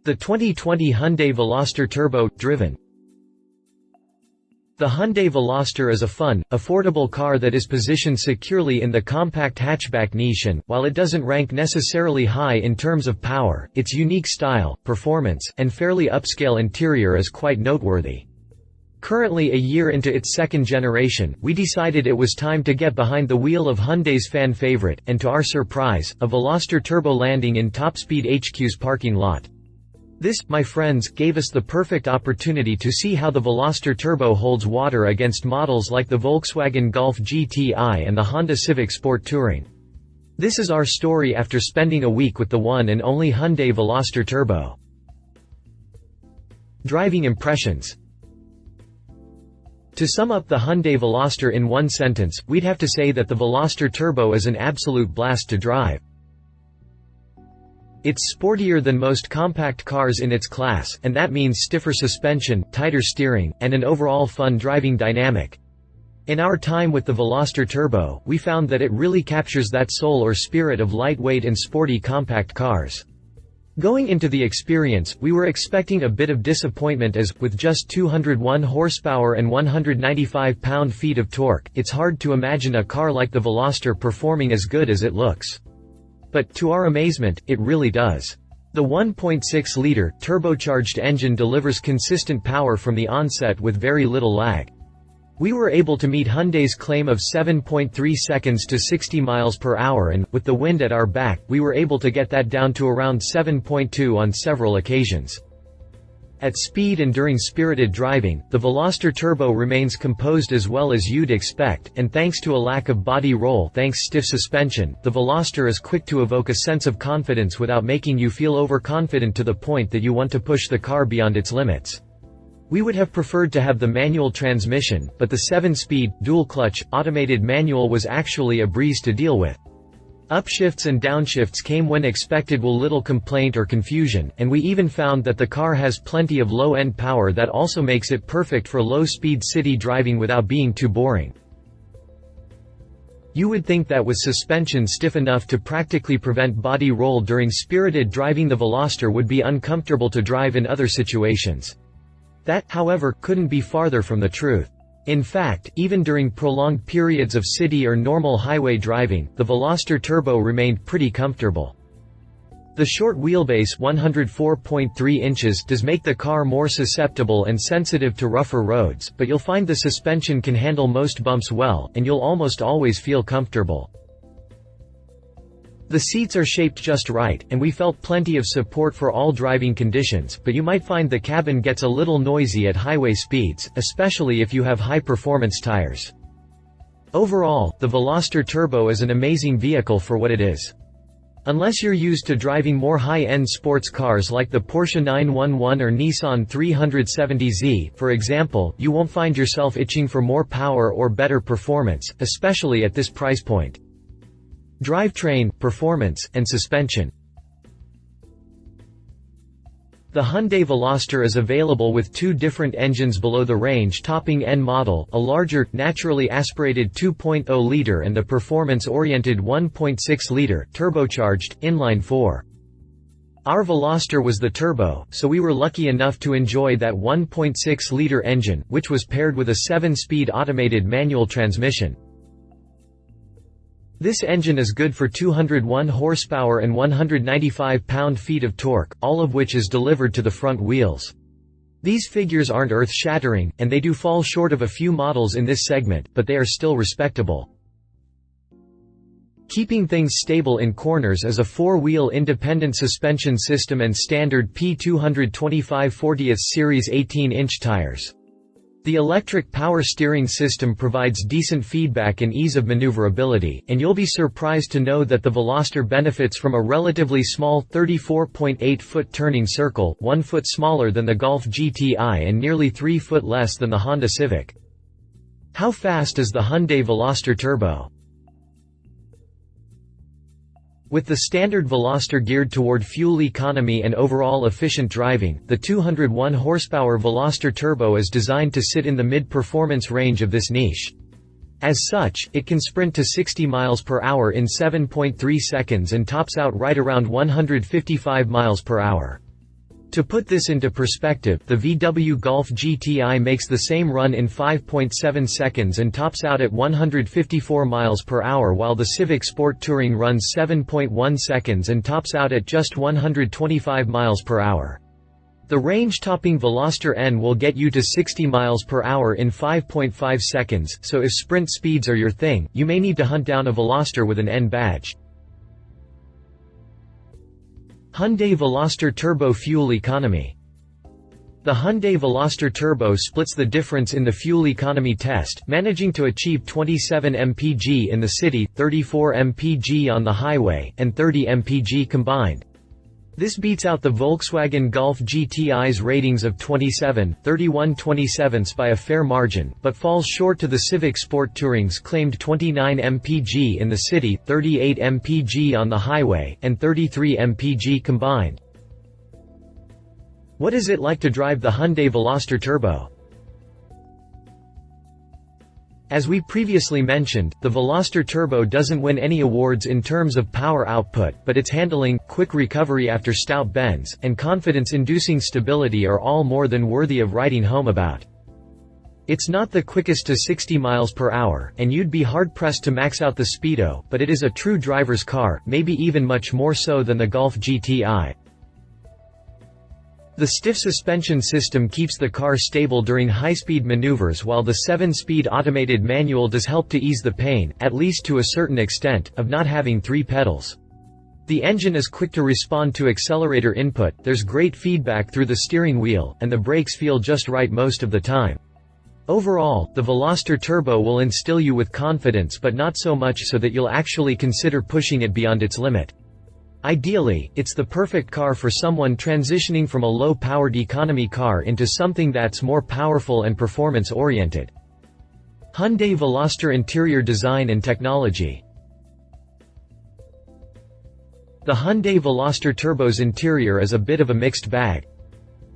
The 2020 Hyundai Veloster Turbo, driven. The Hyundai Veloster is a fun, affordable car that is positioned securely in the compact hatchback niche and, while it doesn't rank necessarily high in terms of power, its unique style, performance, and fairly upscale interior is quite noteworthy. Currently a year into its second generation, we decided it was time to get behind the wheel of Hyundai's fan favorite, and to our surprise, a Veloster Turbo landing in Topspeed HQ's parking lot. This, my friends, gave us the perfect opportunity to see how the Veloster Turbo holds water against models like the Volkswagen Golf GTI and the Honda Civic Sport Touring. This is our story after spending a week with the one and only Hyundai Veloster Turbo. Driving impressions. To sum up the Hyundai Veloster in one sentence, we'd have to say that the Veloster Turbo is an absolute blast to drive. It's sportier than most compact cars in its class, and that means stiffer suspension, tighter steering, and an overall fun driving dynamic. In our time with the Veloster Turbo, we found that it really captures that soul or spirit of lightweight and sporty compact cars. Going into the experience, we were expecting a bit of disappointment as, with just 201 horsepower and 195 pound-feet of torque, it's hard to imagine a car like the Veloster performing as good as it looks. But, to our amazement, it really does. The 1.6-liter, turbocharged engine delivers consistent power from the onset with very little lag. We were able to meet Hyundai's claim of 7.3 seconds to 60 miles per hour and, with the wind at our back, we were able to get that down to around 7.2 on several occasions. At speed and during spirited driving, the Veloster Turbo remains composed as well as you'd expect, and thanks to a lack of body roll thanks stiff suspension, the Veloster is quick to evoke a sense of confidence without making you feel overconfident to the point that you want to push the car beyond its limits. We would have preferred to have the manual transmission, but the 7-speed, dual-clutch, automated manual was actually a breeze to deal with. Upshifts and downshifts came when expected with little complaint or confusion, and we even found that the car has plenty of low-end power that also makes it perfect for low-speed city driving without being too boring. You would think that with suspension stiff enough to practically prevent body roll during spirited driving the Veloster would be uncomfortable to drive in other situations. That, however, couldn't be farther from the truth. In fact, even during prolonged periods of city or normal highway driving, the Veloster Turbo remained pretty comfortable. The short wheelbase 104.3 inches does make the car more susceptible and sensitive to rougher roads, but you'll find the suspension can handle most bumps well, and you'll almost always feel comfortable. The seats are shaped just right, and we felt plenty of support for all driving conditions, but you might find the cabin gets a little noisy at highway speeds, especially if you have high-performance tires. Overall, the Veloster Turbo is an amazing vehicle for what it is. Unless you're used to driving more high-end sports cars like the Porsche 911 or Nissan 370Z, for example, you won't find yourself itching for more power or better performance, especially at this price point. Drivetrain, performance, and suspension. The Hyundai Veloster is available with two different engines below the range topping N model, a larger, naturally aspirated 2.0-liter and the performance-oriented 1.6-liter, turbocharged, inline-4. Our Veloster was the turbo, so we were lucky enough to enjoy that 1.6-liter engine, which was paired with a 7-speed automated manual transmission. This engine is good for 201 horsepower and 195 pound-feet of torque, all of which is delivered to the front wheels. These figures aren't earth-shattering, and they do fall short of a few models in this segment, but they are still respectable. Keeping things stable in corners is a 4-wheel independent suspension system and standard P225 40th Series 18-inch tires. The electric power steering system provides decent feedback and ease of maneuverability, and you'll be surprised to know that the Veloster benefits from a relatively small 34.8-foot turning circle, 1 foot smaller than the Golf GTI and nearly 3 foot less than the Honda Civic. How fast is the Hyundai Veloster Turbo? With the standard Veloster geared toward fuel economy and overall efficient driving, the 201 horsepower Veloster Turbo is designed to sit in the mid-performance range of this niche. As such, it can sprint to 60 miles per hour in 7.3 seconds and tops out right around 155 miles per hour. To put this into perspective, the VW Golf GTI makes the same run in 5.7 seconds and tops out at 154 miles per hour, while the Civic Sport Touring runs 7.1 seconds and tops out at just 125 miles per hour. The range-topping Veloster N will get you to 60 miles per hour in 5.5 seconds, so if sprint speeds are your thing, you may need to hunt down a Veloster with an N badge. Hyundai Veloster Turbo fuel economy. The Hyundai Veloster Turbo splits the difference in the fuel economy test, managing to achieve 27 mpg in the city, 34 mpg on the highway, and 30 mpg combined. This beats out the Volkswagen Golf GTI's ratings of 27.31 by a fair margin, but falls short to the Civic Sport Touring's claimed 29 mpg in the city, 38 mpg on the highway, and 33 mpg combined. What is it like to drive the Hyundai Veloster Turbo? As we previously mentioned, the Veloster Turbo doesn't win any awards in terms of power output, but its handling, quick recovery after stout bends, and confidence-inducing stability are all more than worthy of writing home about. It's not the quickest to 60 miles per hour, and you'd be hard-pressed to max out the speedo, but it is a true driver's car, maybe even much more so than the Golf GTI. The stiff suspension system keeps the car stable during high-speed maneuvers, while the 7-speed automated manual does help to ease the pain, at least to a certain extent, of not having 3 pedals. The engine is quick to respond to accelerator input, there's great feedback through the steering wheel, and the brakes feel just right most of the time. Overall, the Veloster Turbo will instill you with confidence, but not so much so that you'll actually consider pushing it beyond its limit. Ideally, it's the perfect car for someone transitioning from a low-powered economy car into something that's more powerful and performance-oriented. Hyundai Veloster interior design and technology. The Hyundai Veloster Turbo's interior is a bit of a mixed bag.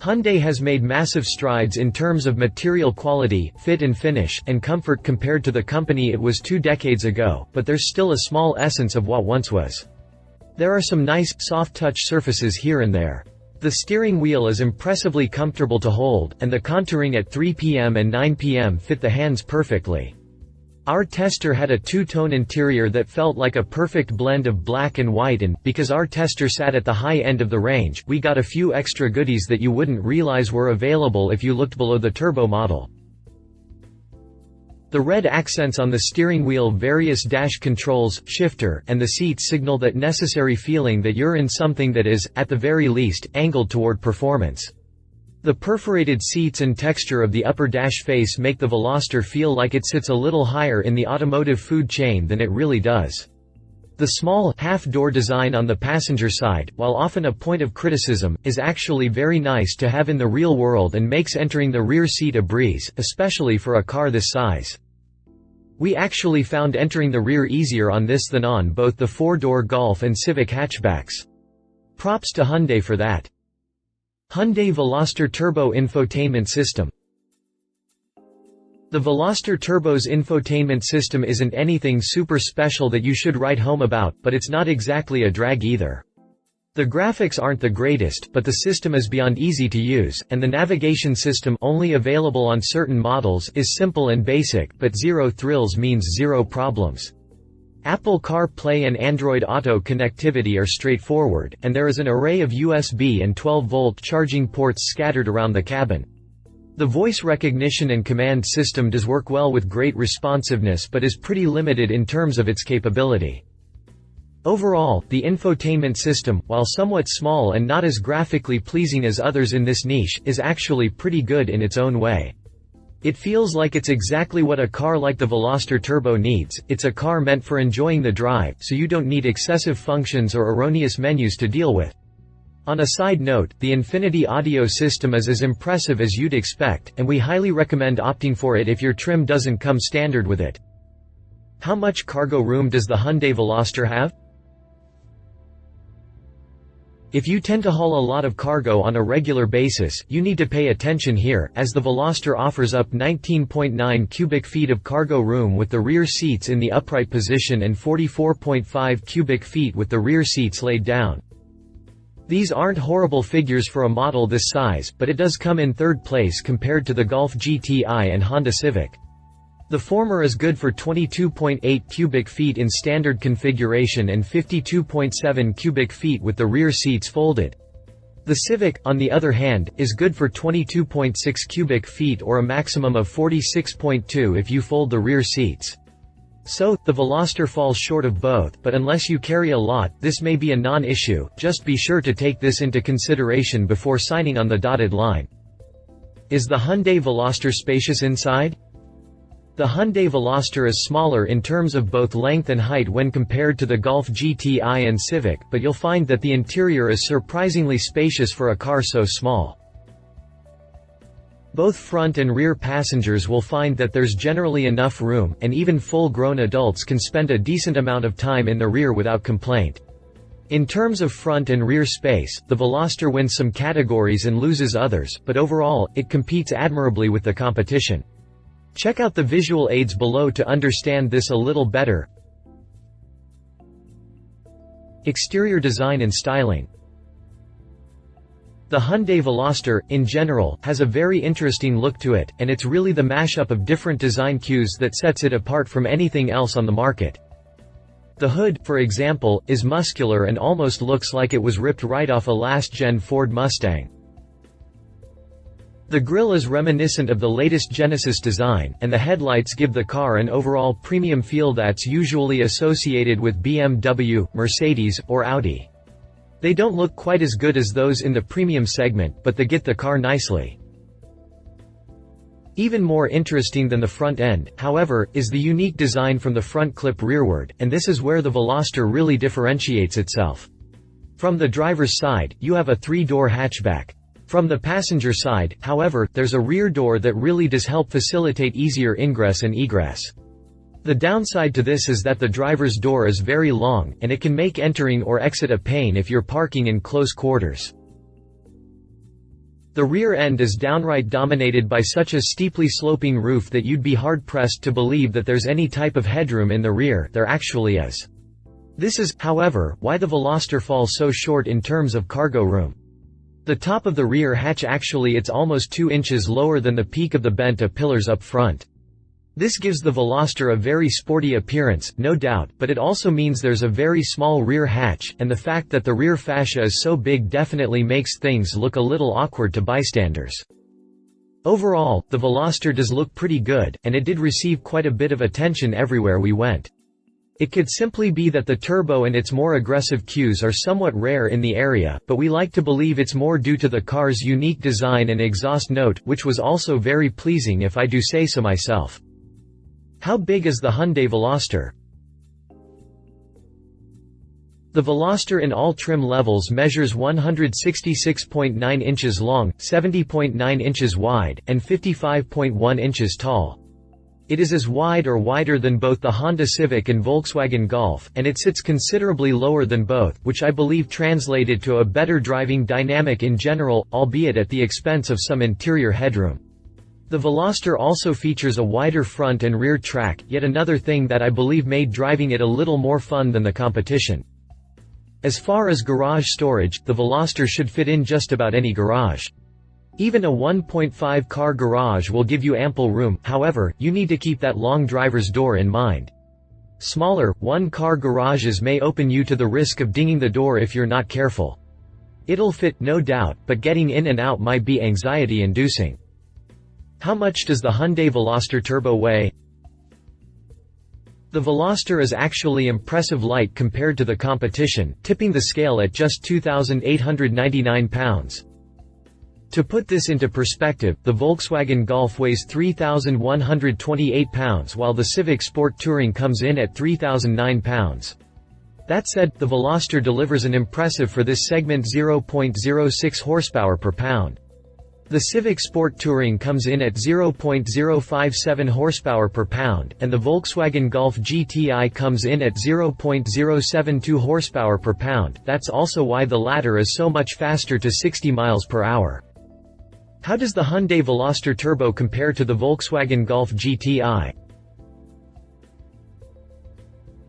Hyundai has made massive strides in terms of material quality, fit and finish, and comfort compared to the company it was 2 decades ago, but there's still a small essence of what once was. There are some nice, soft-touch surfaces here and there. The steering wheel is impressively comfortable to hold, and the contouring at 3 p.m. and 9 p.m. fit the hands perfectly. Our tester had a 2-tone interior that felt like a perfect blend of black and white, and, because our tester sat at the high end of the range, we got a few extra goodies that you wouldn't realize were available if you looked below the turbo model. The red accents on the steering wheel, various dash controls, shifter, and the seats signal that necessary feeling that you're in something that is, at the very least, angled toward performance. The perforated seats and texture of the upper dash face make the Veloster feel like it sits a little higher in the automotive food chain than it really does. The small, half-door design on the passenger side, while often a point of criticism, is actually very nice to have in the real world and makes entering the rear seat a breeze, especially for a car this size. We actually found entering the rear easier on this than on both the 4-door Golf and Civic hatchbacks. Props to Hyundai for that. Hyundai Veloster Turbo Infotainment System. The Veloster Turbo's infotainment system isn't anything super special that you should write home about, but it's not exactly a drag either. The graphics aren't the greatest, but the system is beyond easy to use, and the navigation system, only available on certain models, is simple and basic, but zero thrills means zero problems. Apple CarPlay and Android Auto connectivity are straightforward, and there is an array of USB and 12-volt charging ports scattered around the cabin. The voice recognition and command system does work well with great responsiveness but is pretty limited in terms of its capability. Overall, the infotainment system, while somewhat small and not as graphically pleasing as others in this niche, is actually pretty good in its own way. It feels like it's exactly what a car like the Veloster Turbo needs. It's a car meant for enjoying the drive, so you don't need excessive functions or erroneous menus to deal with. On a side note, the Infinity audio system is as impressive as you'd expect, and we highly recommend opting for it if your trim doesn't come standard with it. How much cargo room does the Hyundai Veloster have? If you tend to haul a lot of cargo on a regular basis, you need to pay attention here, as the Veloster offers up 19.9 cubic feet of cargo room with the rear seats in the upright position and 44.5 cubic feet with the rear seats laid down. These aren't horrible figures for a model this size, but it does come in third place compared to the Golf GTI and Honda Civic. The former is good for 22.8 cubic feet in standard configuration and 52.7 cubic feet with the rear seats folded. The Civic, on the other hand, is good for 22.6 cubic feet or a maximum of 46.2 if you fold the rear seats. So, the Veloster falls short of both, but unless you carry a lot, this may be a non-issue. Just be sure to take this into consideration before signing on the dotted line. Is the Hyundai Veloster spacious inside? The Hyundai Veloster is smaller in terms of both length and height when compared to the Golf GTI and Civic, but you'll find that the interior is surprisingly spacious for a car so small. Both front and rear passengers will find that there's generally enough room, and even full-grown adults can spend a decent amount of time in the rear without complaint. In terms of front and rear space, the Veloster wins some categories and loses others, but overall, it competes admirably with the competition. Check out the visual aids below to understand this a little better. Exterior design and styling. The Hyundai Veloster, in general, has a very interesting look to it, and it's really the mashup of different design cues that sets it apart from anything else on the market. The hood, for example, is muscular and almost looks like it was ripped right off a last-gen Ford Mustang. The grille is reminiscent of the latest Genesis design, and the headlights give the car an overall premium feel that's usually associated with BMW, Mercedes, or Audi. They don't look quite as good as those in the premium segment, but they get the car nicely. Even more interesting than the front end, however, is the unique design from the front clip rearward, and this is where the Veloster really differentiates itself. From the driver's side, you have a 3-door hatchback. From the passenger side, however, there's a rear door that really does help facilitate easier ingress and egress. The downside to this is that the driver's door is very long, and it can make entering or exit a pain if you're parking in close quarters. The rear end is downright dominated by such a steeply sloping roof that you'd be hard-pressed to believe that there's any type of headroom in the rear. There actually is. This is, however, why the Veloster falls so short in terms of cargo room. The top of the rear hatch it's almost 2 inches lower than the peak of the bent pillars up front. This gives the Veloster a very sporty appearance, no doubt, but it also means there's a very small rear hatch, and the fact that the rear fascia is so big definitely makes things look a little awkward to bystanders. Overall, the Veloster does look pretty good, and it did receive quite a bit of attention everywhere we went. It could simply be that the turbo and its more aggressive cues are somewhat rare in the area, but we like to believe it's more due to the car's unique design and exhaust note, which was also very pleasing if I do say so myself. How big is the Hyundai Veloster? The Veloster in all trim levels measures 166.9 inches long, 70.9 inches wide, and 55.1 inches tall. It is as wide or wider than both the Honda Civic and Volkswagen Golf, and it sits considerably lower than both, which I believe translated to a better driving dynamic in general, albeit at the expense of some interior headroom. The Veloster also features a wider front and rear track, yet another thing that I believe made driving it a little more fun than the competition. As far as garage storage, the Veloster should fit in just about any garage. Even a 1.5 car garage will give you ample room, however, you need to keep that long driver's door in mind. Smaller, one-car garages may open you to the risk of dinging the door if you're not careful. It'll fit, no doubt, but getting in and out might be anxiety-inducing. How much does the Hyundai Veloster Turbo weigh? The Veloster is actually impressive light compared to the competition, tipping the scale at just 2,899 pounds. To put this into perspective, the Volkswagen Golf weighs 3,128 pounds while the Civic Sport Touring comes in at 3,009 pounds. That said, the Veloster delivers an impressive for this segment 0.06 horsepower per pound. The Civic Sport Touring comes in at 0.057 horsepower per pound, and the Volkswagen Golf GTI comes in at 0.072 horsepower per pound. That's also why the latter is so much faster to 60 miles per hour. How does the Hyundai Veloster Turbo compare to the Volkswagen Golf GTI?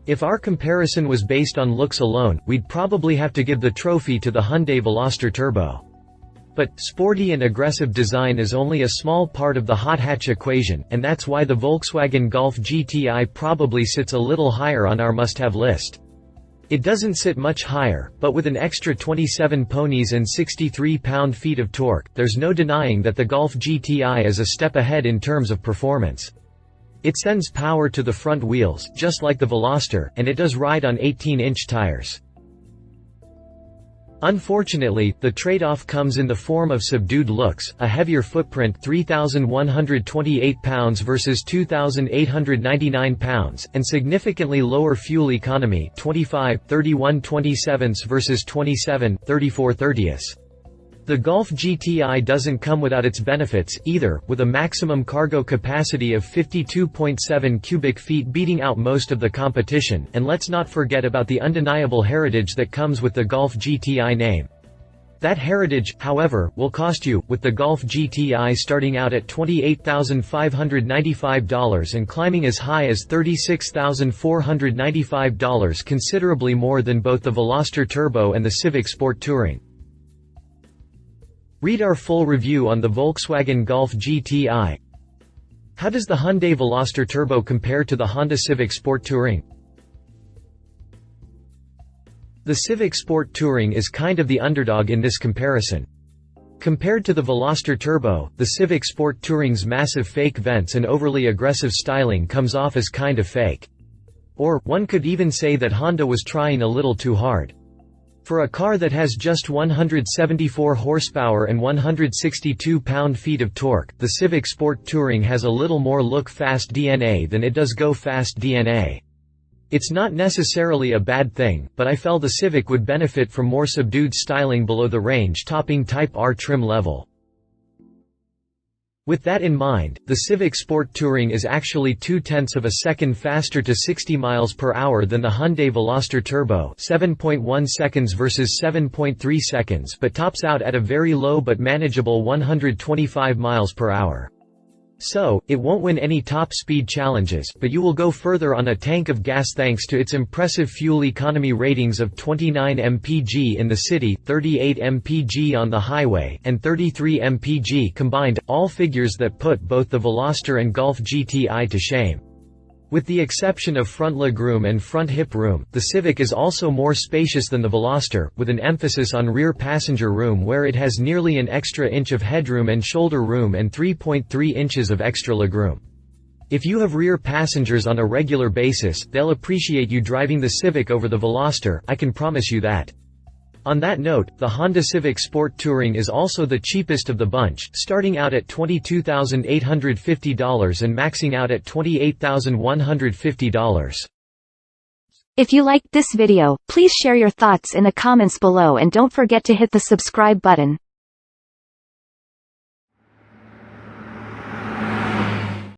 If our comparison was based on looks alone, we'd probably have to give the trophy to the Hyundai Veloster Turbo. But, sporty and aggressive design is only a small part of the hot hatch equation, and that's why the Volkswagen Golf GTI probably sits a little higher on our must-have list. It doesn't sit much higher, but with an extra 27 ponies and 63 pound-feet of torque, there's no denying that the Golf GTI is a step ahead in terms of performance. It sends power to the front wheels, just like the Veloster, and it does ride on 18-inch tires. Unfortunately, the trade-off comes in the form of subdued looks, a heavier footprint 3,128 pounds versus 2,899 pounds, and significantly lower fuel economy 25.31 versus 27.34. The Golf GTI doesn't come without its benefits, either, with a maximum cargo capacity of 52.7 cubic feet beating out most of the competition, and let's not forget about the undeniable heritage that comes with the Golf GTI name. That heritage, however, will cost you, with the Golf GTI starting out at $28,595 and climbing as high as $36,495, considerably more than both the Veloster Turbo and the Civic Sport Touring. Read our full review on the Volkswagen Golf GTI. How does the Hyundai Veloster Turbo compare to the Honda Civic Sport Touring? The Civic Sport Touring is kind of the underdog in this comparison. Compared to the Veloster Turbo, the Civic Sport Touring's massive fake vents and overly aggressive styling comes off as kind of fake. Or, one could even say that Honda was trying a little too hard. For a car that has just 174 horsepower and 162 pound-feet of torque, the Civic Sport Touring has a little more look-fast DNA than it does go-fast DNA. It's not necessarily a bad thing, but I felt the Civic would benefit from more subdued styling below the range-topping Type R trim level. With that in mind, the Civic Sport Touring is actually 0.2 of a second faster to 60 miles per hour than the Hyundai Veloster Turbo, 7.1 seconds versus 7.3 seconds, but tops out at a very low but manageable 125 miles per hour. So, it won't win any top speed challenges, but you will go further on a tank of gas thanks to its impressive fuel economy ratings of 29 mpg in the city, 38 mpg on the highway, and 33 mpg combined, all figures that put both the Veloster and Golf GTI to shame. With the exception of front legroom and front hip room, the Civic is also more spacious than the Veloster, with an emphasis on rear passenger room where it has nearly an extra inch of headroom and shoulder room and 3.3 inches of extra legroom. If you have rear passengers on a regular basis, they'll appreciate you driving the Civic over the Veloster, I can promise you that. On that note, the Honda Civic Sport Touring is also the cheapest of the bunch, starting out at $22,850 and maxing out at $28,150. If you liked this video, please share your thoughts in the comments below and don't forget to hit the subscribe button.